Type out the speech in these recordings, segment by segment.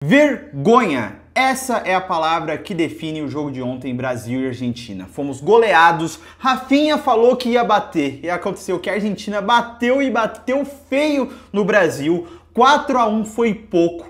Vergonha! Essa é a palavra que define o jogo de ontem, Brasil e Argentina. Fomos goleados, Rafinha falou que ia bater e aconteceu que a Argentina bateu e bateu feio no Brasil. 4-1 foi pouco.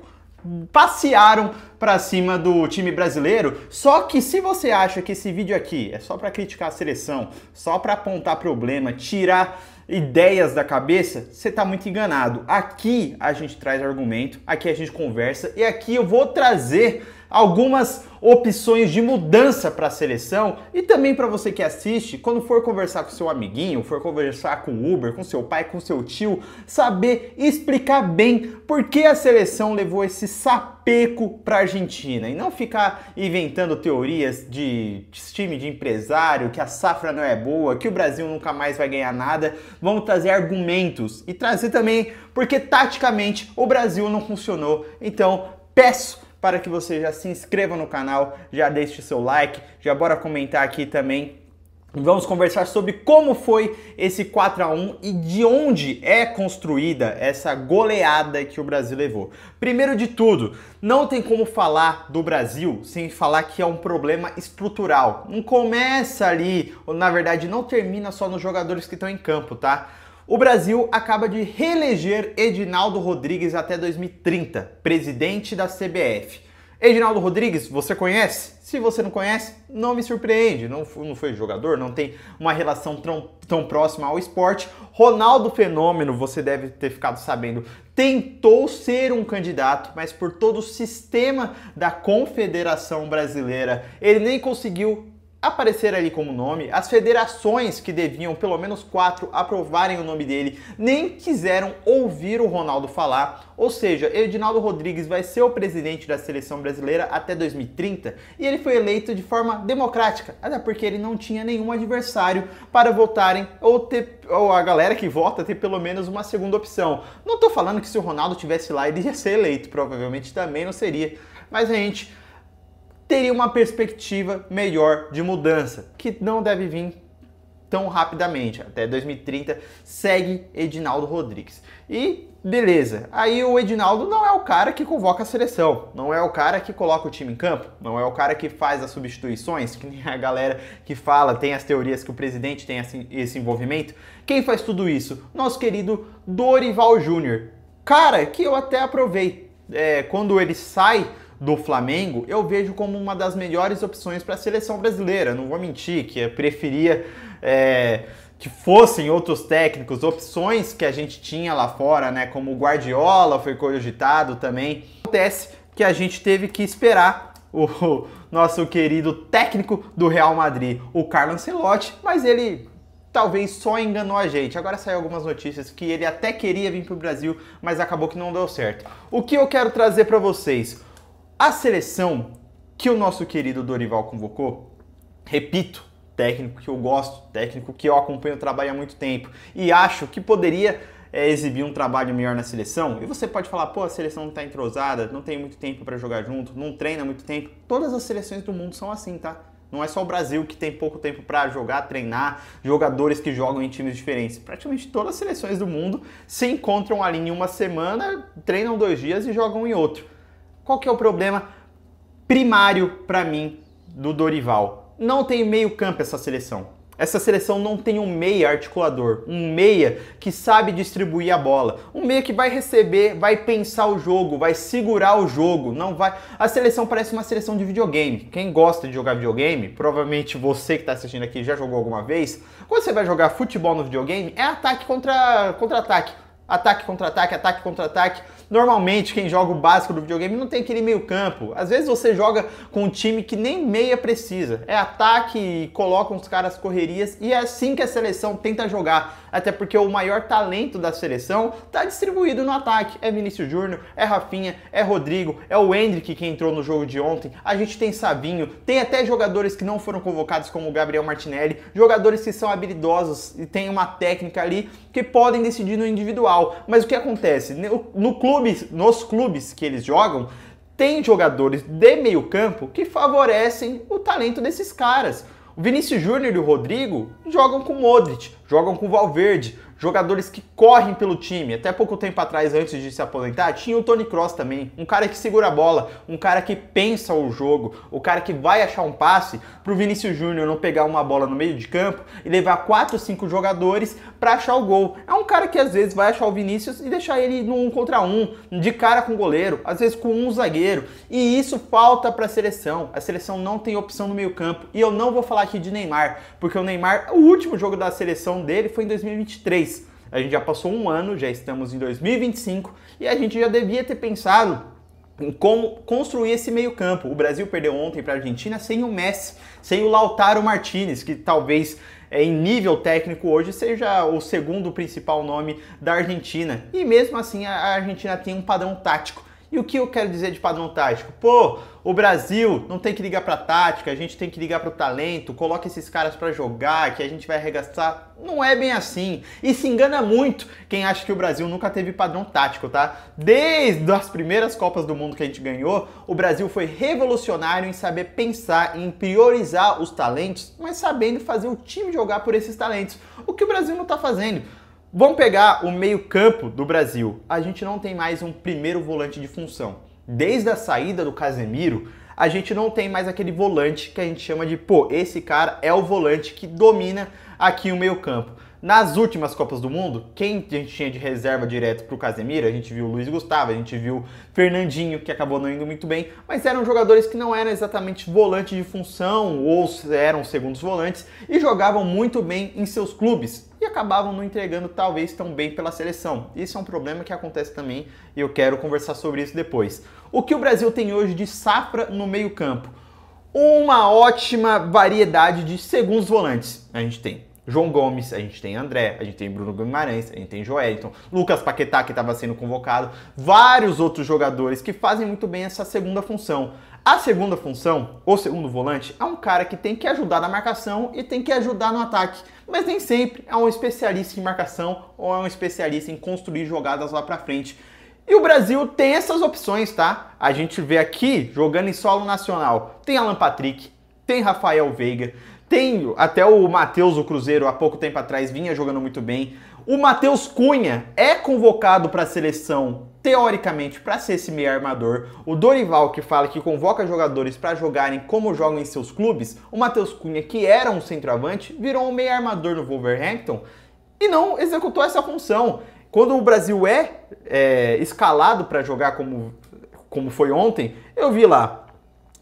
Passearam pra cima do time brasileiro. Só que se você acha que esse vídeo aqui é só pra criticar a seleção, só pra apontar problema, tirar ideias da cabeça, você tá muito enganado. Aqui a gente traz argumento, aqui a gente conversa e aqui eu vou trazer algumas opções de mudança para a seleção e também para você que assiste, quando for conversar com seu amiguinho, for conversar com o Uber, com seu pai, com seu tio, saber explicar bem por que a seleção levou esse sapeco para a Argentina e não ficar inventando teorias de time de empresário, que a safra não é boa, que o Brasil nunca mais vai ganhar nada. Vamos trazer argumentos e trazer também porque taticamente o Brasil não funcionou. Então, peço para que você já se inscreva no canal, já deixe seu like, já bora comentar aqui também. Vamos conversar sobre como foi esse 4-1 e de onde é construída essa goleada que o Brasil levou. Primeiro de tudo, não tem como falar do Brasil sem falar que é um problema estrutural. Não começa ali, ou na verdade não termina só nos jogadores que estão em campo, tá? O Brasil acaba de reeleger Edinaldo Rodrigues até 2030, presidente da CBF. Edinaldo Rodrigues, você conhece? Se você não conhece, não me surpreende. Não foi jogador, não tem uma relação tão próxima ao esporte. Ronaldo Fenômeno, você deve ter ficado sabendo, tentou ser um candidato, mas por todo o sistema da Confederação Brasileira, ele nem conseguiu aparecer ali como nome. As federações, que deviam pelo menos 4 aprovarem o nome dele, nem quiseram ouvir o Ronaldo falar. Ou seja, Edinaldo Rodrigues vai ser o presidente da seleção brasileira até 2030 e ele foi eleito de forma democrática, até porque ele não tinha nenhum adversário para votarem ou a galera que vota ter pelo menos uma segunda opção. Não tô falando que se o Ronaldo tivesse lá ele ia ser eleito, provavelmente também não seria, mas a gente teria uma perspectiva melhor de mudança, que não deve vir tão rapidamente. Até 2030 segue Edinaldo Rodrigues. E beleza, aí o Edinaldo não é o cara que convoca a seleção, não é o cara que coloca o time em campo, não é o cara que faz as substituições, que nem a galera que fala, tem as teorias que o presidente tem esse envolvimento. Quem faz tudo isso? Nosso querido Dorival Júnior. Cara, que eu até aprovei. Quando ele sai do Flamengo, eu vejo como uma das melhores opções para a seleção brasileira. Não vou mentir que eu preferia que fossem outros técnicos, opções que a gente tinha lá fora, né? Como o Guardiola foi cogitado também. Acontece que a gente teve que esperar o nosso querido técnico do Real Madrid, o Carlo Ancelotti, mas ele talvez só enganou a gente. Agora saiu algumas notícias que ele até queria vir para o Brasil, mas acabou que não deu certo. O que eu quero trazer para vocês? A seleção que o nosso querido Dorival convocou, repito, técnico que eu gosto, técnico que eu acompanho o trabalho há muito tempo e acho que poderia exibir um trabalho melhor na seleção. E você pode falar, pô, a seleção não tá entrosada, não tem muito tempo para jogar junto, não treina muito tempo. Todas as seleções do mundo são assim, tá? Não é só o Brasil que tem pouco tempo para jogar, treinar, jogadores que jogam em times diferentes. Praticamente todas as seleções do mundo se encontram ali em uma semana, treinam 2 dias e jogam em outro. Qual que é o problema primário para mim do Dorival? Não tem meio campo essa seleção. Essa seleção não tem um meia articulador, um meia que sabe distribuir a bola, um meia que vai receber, vai pensar o jogo, vai segurar o jogo, não vai... A seleção parece uma seleção de videogame. Quem gosta de jogar videogame, provavelmente você que está assistindo aqui já jogou alguma vez, quando você vai jogar futebol no videogame, é ataque contra ataque. Ataque contra ataque, ataque contra ataque. Normalmente quem joga o básico do videogame não tem aquele meio campo. Às vezes você joga com um time que nem meia precisa. É ataque e coloca os caras correrias e é assim que a seleção tenta jogar. Até porque o maior talento da seleção está distribuído no ataque. É Vinícius Júnior, é Rafinha, é Rodrigo, é o Endrick que entrou no jogo de ontem. A gente tem Savinho, tem até jogadores que não foram convocados como o Gabriel Martinelli. Jogadores que são habilidosos e tem uma técnica ali que podem decidir no individual. Mas o que acontece? Nos clubes que eles jogam, tem jogadores de meio campo que favorecem o talento desses caras. O Vinícius Júnior e o Rodrigo jogam com o Modric, jogam com o Valverde, jogadores que correm pelo time. Até pouco tempo atrás, antes de se aposentar, tinha o Toni Kroos também, um cara que segura a bola, um cara que pensa o jogo, o cara que vai achar um passe pro Vinícius Júnior não pegar uma bola no meio de campo e levar 4, 5 jogadores para achar o gol. É um cara que às vezes vai achar o Vinícius e deixar ele no 1 contra 1, de cara com o goleiro, às vezes com um zagueiro. E isso falta para a seleção. A seleção não tem opção no meio-campo. E eu não vou falar aqui de Neymar, porque o Neymar, o último jogo da seleção dele foi em 2023. A gente já passou um ano, já estamos em 2025 e a gente já devia ter pensado em como construir esse meio-campo. O Brasil perdeu ontem para a Argentina sem o Messi, sem o Lautaro Martinez, que talvez em nível técnico hoje seja o segundo principal nome da Argentina. E mesmo assim a Argentina tem um padrão tático. E o que eu quero dizer de padrão tático? Pô, o Brasil não tem que ligar pra tática, a gente tem que ligar pro talento, coloca esses caras pra jogar, que a gente vai arregaçar. Não é bem assim. E se engana muito quem acha que o Brasil nunca teve padrão tático, tá? Desde as primeiras Copas do Mundo que a gente ganhou, o Brasil foi revolucionário em saber pensar, em priorizar os talentos, mas sabendo fazer o time jogar por esses talentos. O que o Brasil não tá fazendo. Vamos pegar o meio-campo do Brasil. A gente não tem mais um primeiro volante de função. Desde a saída do Casemiro, a gente não tem mais aquele volante que a gente chama de, pô, esse cara é o volante que domina aqui o meio-campo. Nas últimas Copas do Mundo, quem a gente tinha de reserva direto pro Casemiro, a gente viu o Luiz Gustavo, a gente viu Fernandinho, que acabou não indo muito bem, mas eram jogadores que não eram exatamente volante de função ou eram segundos volantes e jogavam muito bem em seus clubes e acabavam não entregando talvez tão bem pela seleção. Isso é um problema que acontece também e eu quero conversar sobre isso depois. O que o Brasil tem hoje de safra no meio-campo? Uma ótima variedade de segundos volantes a gente tem. João Gomes, a gente tem André, a gente tem Bruno Guimarães, a gente tem Joelton, Lucas Paquetá, que estava sendo convocado, vários outros jogadores que fazem muito bem essa segunda função. A segunda função, o segundo volante, é um cara que tem que ajudar na marcação e tem que ajudar no ataque, mas nem sempre é um especialista em marcação ou é um especialista em construir jogadas lá pra frente. E o Brasil tem essas opções, tá? A gente vê aqui, jogando em solo nacional, tem Alan Patrick, tem Rafael Veiga, tem até o Matheus, o Cruzeiro, há pouco tempo atrás, vinha jogando muito bem. O Matheus Cunha é convocado para a seleção, teoricamente, para ser esse meio armador. O Dorival, que fala que convoca jogadores para jogarem como jogam em seus clubes. O Matheus Cunha, que era um centroavante, virou um meio armador no Wolverhampton e não executou essa função. Quando o Brasil é escalado para jogar como foi ontem, eu vi lá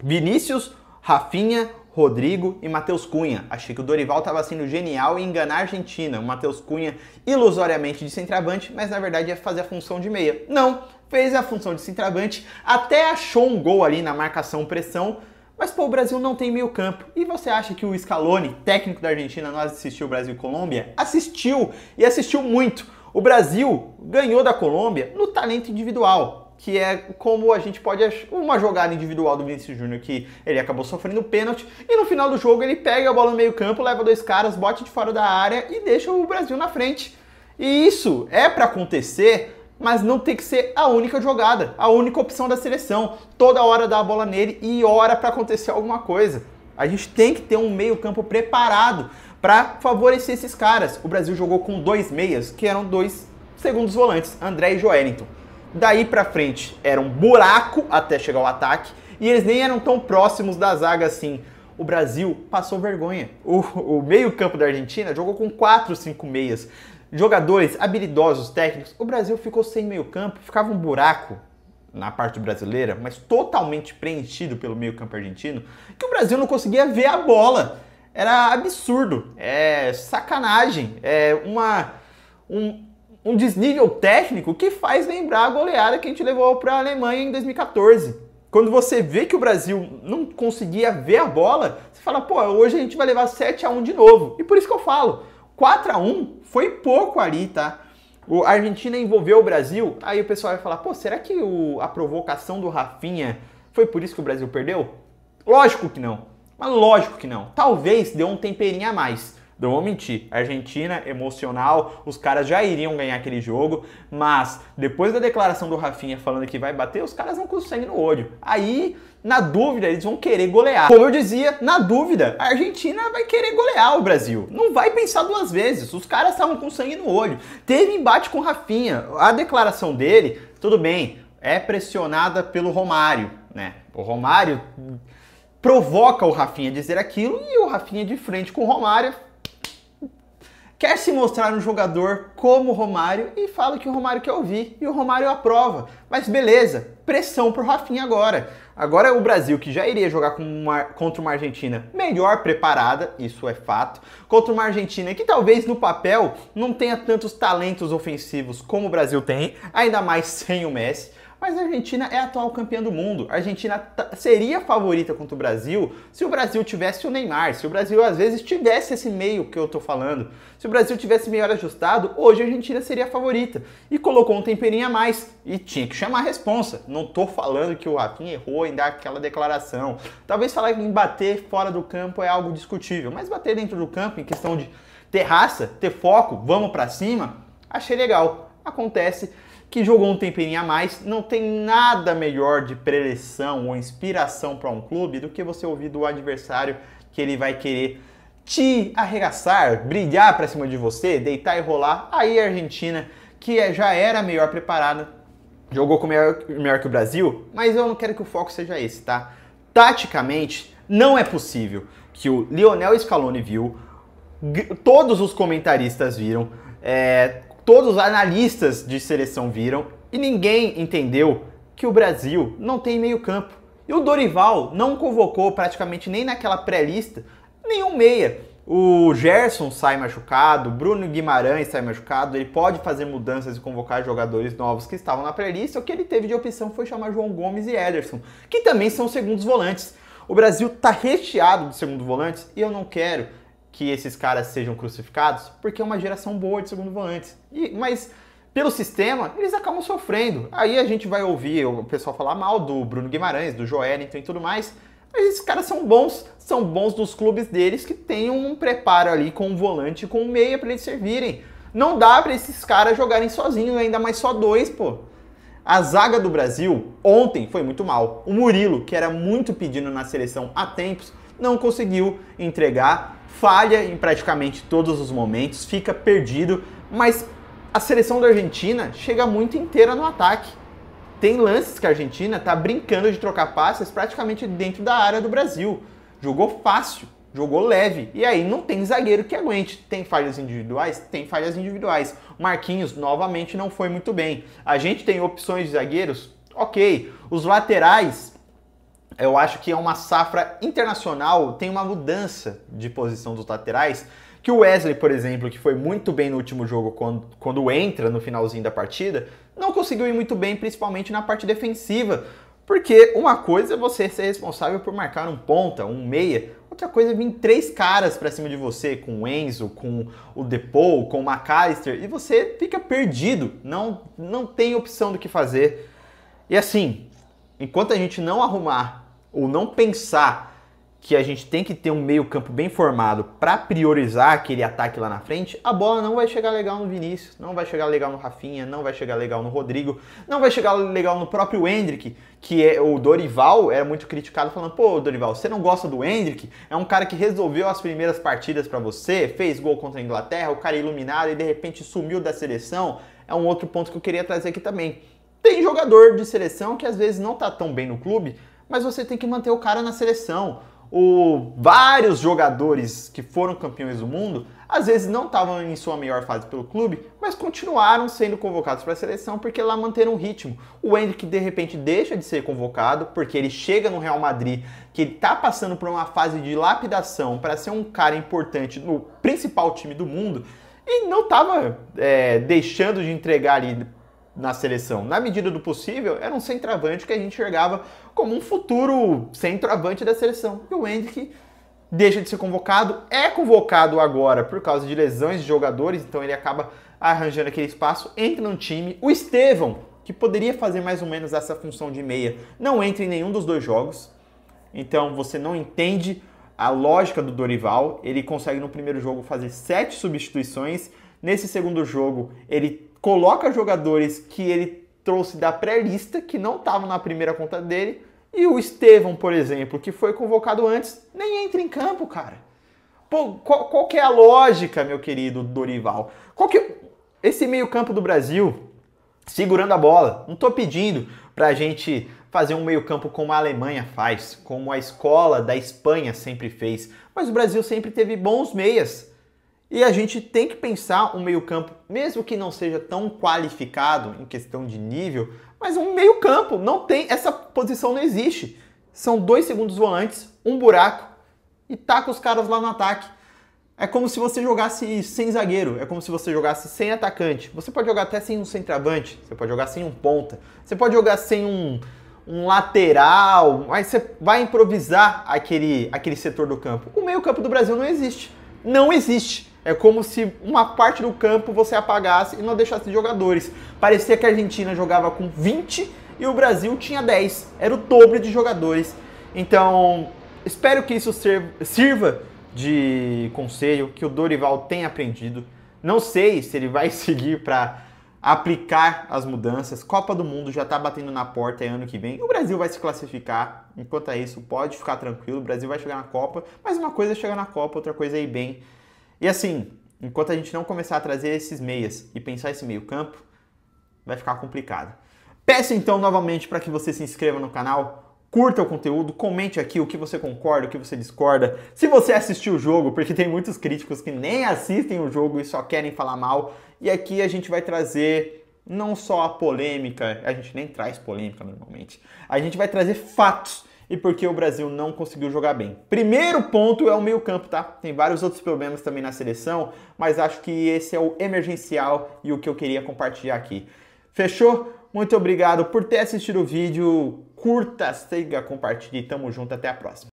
Vinícius, Rafinha, Rodrigo e Matheus Cunha. Achei que o Dorival estava sendo genial em enganar a Argentina. O Matheus Cunha ilusoriamente de centroavante, mas na verdade ia fazer a função de meia. Não, fez a função de centroavante, até achou um gol ali na marcação-pressão, mas pô, o Brasil não tem meio campo. E você acha que o Scaloni, técnico da Argentina, não assistiu Brasil e Colômbia? Assistiu, e assistiu muito. O Brasil ganhou da Colômbia no talento individual, que é como a gente pode achar uma jogada individual do Vinícius Júnior, que ele acabou sofrendo pênalti, e no final do jogo ele pega a bola no meio campo, leva dois caras, bote de fora da área e deixa o Brasil na frente. E isso é para acontecer, mas não tem que ser a única jogada, a única opção da seleção. Toda hora dá a bola nele e hora para acontecer alguma coisa. A gente tem que ter um meio campo preparado para favorecer esses caras. O Brasil jogou com dois meias, que eram dois segundos volantes, André e Joelinton. Daí pra frente era um buraco até chegar ao ataque e eles nem eram tão próximos da zaga assim. O Brasil passou vergonha. O meio-campo da Argentina jogou com 4, 5 meias. Jogadores habilidosos, técnicos. O Brasil ficou sem meio-campo, ficava um buraco na parte brasileira, mas totalmente preenchido pelo meio-campo argentino, que o Brasil não conseguia ver a bola. Era absurdo, é sacanagem, é um desnível técnico que faz lembrar a goleada que a gente levou para a Alemanha em 2014. Quando você vê que o Brasil não conseguia ver a bola, você fala, pô, hoje a gente vai levar 7-1 de novo. E por isso que eu falo, 4-1 foi pouco ali, tá? A Argentina envolveu o Brasil, aí o pessoal vai falar, pô, será que a provocação do Rafinha foi por isso que o Brasil perdeu? Lógico que não, mas lógico que não. Talvez deu um temperinho a mais. Não vou mentir, Argentina, emocional, os caras já iriam ganhar aquele jogo, mas depois da declaração do Rafinha falando que vai bater, os caras vão com sangue no olho. Aí, na dúvida, eles vão querer golear. Como eu dizia, na dúvida, a Argentina vai querer golear o Brasil. Não vai pensar duas vezes, os caras estavam com sangue no olho. Teve embate com o Rafinha, a declaração dele, tudo bem, é pressionada pelo Romário, né? O Romário provoca o Rafinha a dizer aquilo e o Rafinha de frente com o Romário quer se mostrar um jogador como o Romário e fala que o Romário quer ouvir e o Romário aprova. Mas beleza, pressão pro Rafinha agora. Agora o Brasil, que já iria jogar contra uma Argentina melhor preparada, isso é fato, contra uma Argentina que talvez no papel não tenha tantos talentos ofensivos como o Brasil tem, ainda mais sem o Messi. Mas a Argentina é a atual campeã do mundo. A Argentina seria favorita contra o Brasil se o Brasil tivesse o Neymar, se o Brasil às vezes tivesse esse meio que eu tô falando. Se o Brasil tivesse melhor ajustado, hoje a Argentina seria a favorita. E colocou um temperinho a mais. E tinha que chamar a responsa. Não tô falando que o Rafinha errou em dar aquela declaração. Talvez falar em bater fora do campo é algo discutível. Mas bater dentro do campo, em questão de ter raça, ter foco, vamos pra cima, achei legal. Acontece que jogou um temperinho a mais, não tem nada melhor de preleção ou inspiração para um clube do que você ouvir do adversário que ele vai querer te arregaçar, brilhar para cima de você, deitar e rolar. Aí a Argentina, que já era melhor preparada, jogou com melhor que o Brasil, mas eu não quero que o foco seja esse, tá? Taticamente, não é possível que o Lionel Scaloni viu, todos os comentaristas viram, todos os analistas de seleção viram e ninguém entendeu que o Brasil não tem meio campo. E o Dorival não convocou praticamente nem naquela pré-lista nenhum meia. O Gerson sai machucado, Bruno Guimarães sai machucado, ele pode fazer mudanças e convocar jogadores novos que estavam na pré-lista. O que ele teve de opção foi chamar João Gomes e Ederson, que também são segundos volantes. O Brasil está recheado de segundos volantes e eu não quero que esses caras sejam crucificados, porque é uma geração boa de segundo volantes. Mas pelo sistema, eles acabam sofrendo. Aí a gente vai ouvir o pessoal falar mal do Bruno Guimarães, do Joelinton e tudo mais, mas esses caras são bons dos clubes deles que tem um preparo ali com um volante e com um meia para eles servirem. Não dá para esses caras jogarem sozinhos, ainda mais só dois, pô. A zaga do Brasil ontem foi muito mal. O Murilo, que era muito pedido na seleção há tempos, não conseguiu entregar, falha em praticamente todos os momentos, fica perdido, mas a seleção da Argentina chega muito inteira no ataque. Tem lances que a Argentina tá brincando de trocar passes praticamente dentro da área do Brasil. Jogou fácil, jogou leve, e aí não tem zagueiro que aguente. Tem falhas individuais? Tem falhas individuais. Marquinhos, novamente, não foi muito bem. A gente tem opções de zagueiros? Ok. Os laterais, eu acho que é uma safra internacional, tem uma mudança de posição dos laterais, que o Wesley, por exemplo, que foi muito bem no último jogo quando entra no finalzinho da partida, não conseguiu ir muito bem, principalmente na parte defensiva, porque uma coisa é você ser responsável por marcar um ponta, um meia, outra coisa é vir três caras pra cima de você, com o Enzo, com o Depou, com o McAllister, e você fica perdido, não tem opção do que fazer. E assim, enquanto a gente não arrumar ou não pensar que a gente tem que ter um meio campo bem formado para priorizar aquele ataque lá na frente, a bola não vai chegar legal no Vinícius, não vai chegar legal no Rafinha, não vai chegar legal no Rodrigo, não vai chegar legal no próprio Endrick, que é o Dorival, era muito criticado, falando, pô, Dorival, você não gosta do Endrick? É um cara que resolveu as primeiras partidas para você, fez gol contra a Inglaterra, o cara é iluminado e de repente sumiu da seleção. É um outro ponto que eu queria trazer aqui também. Tem jogador de seleção que às vezes não tá tão bem no clube, mas você tem que manter o cara na seleção. Vários jogadores que foram campeões do mundo, às vezes não estavam em sua melhor fase pelo clube, mas continuaram sendo convocados para a seleção porque lá manteram o ritmo. O Endrick de repente deixa de ser convocado porque ele chega no Real Madrid, que ele está passando por uma fase de lapidação para ser um cara importante no principal time do mundo e não estava deixando de entregar ali na seleção. Na medida do possível, era um centroavante que a gente enxergava como um futuro centroavante da seleção. E o Endrick deixa de ser convocado, é convocado agora por causa de lesões de jogadores, então ele acaba arranjando aquele espaço, entra no time. O Estevão, que poderia fazer mais ou menos essa função de meia, não entra em nenhum dos dois jogos, então você não entende a lógica do Dorival. Ele consegue no primeiro jogo fazer 7 substituições. Nesse segundo jogo, ele coloca jogadores que ele trouxe da pré-lista, que não estavam na primeira conta dele. E o Estevão, por exemplo, que foi convocado antes, nem entra em campo, cara. Pô, qual que é a lógica, meu querido Dorival? Esse meio-campo do Brasil, segurando a bola, não tô pedindo pra gente fazer um meio-campo como a Alemanha faz, como a escola da Espanha sempre fez, mas o Brasil sempre teve bons meias. E a gente tem que pensar um meio-campo, mesmo que não seja tão qualificado em questão de nível, mas um meio-campo, não tem, essa posição não existe. São 2 segundos volantes, um buraco e taca os caras lá no ataque. É como se você jogasse sem zagueiro, é como se você jogasse sem atacante. Você pode jogar até sem um centroavante, você pode jogar sem um ponta, você pode jogar sem um lateral, mas você vai improvisar aquele setor do campo. O meio-campo do Brasil não existe. Não existe. É como se uma parte do campo você apagasse e não deixasse de jogadores. Parecia que a Argentina jogava com 20 e o Brasil tinha 10. Era o dobro de jogadores. Então, espero que isso sirva de conselho, que o Dorival tenha aprendido. Não sei se ele vai seguir para aplicar as mudanças. Copa do Mundo já está batendo na porta, é ano que vem. O Brasil vai se classificar. Enquanto é isso, pode ficar tranquilo. O Brasil vai chegar na Copa. Mas uma coisa é chegar na Copa, outra coisa é ir bem. E assim, enquanto a gente não começar a trazer esses meias e pensar esse meio campo, vai ficar complicado. Peço então novamente para que você se inscreva no canal, curta o conteúdo, comente aqui o que você concorda, o que você discorda. Se você assistiu o jogo, porque tem muitos críticos que nem assistem o jogo e só querem falar mal. E aqui a gente vai trazer não só a polêmica, a gente nem traz polêmica normalmente. A gente vai trazer fatos e porque o Brasil não conseguiu jogar bem. Primeiro ponto é o meio-campo, tá? Tem vários outros problemas também na seleção, mas acho que esse é o emergencial e o que eu queria compartilhar aqui. Fechou? Muito obrigado por ter assistido o vídeo. Curta, siga, compartilhe. Tamo junto, até a próxima.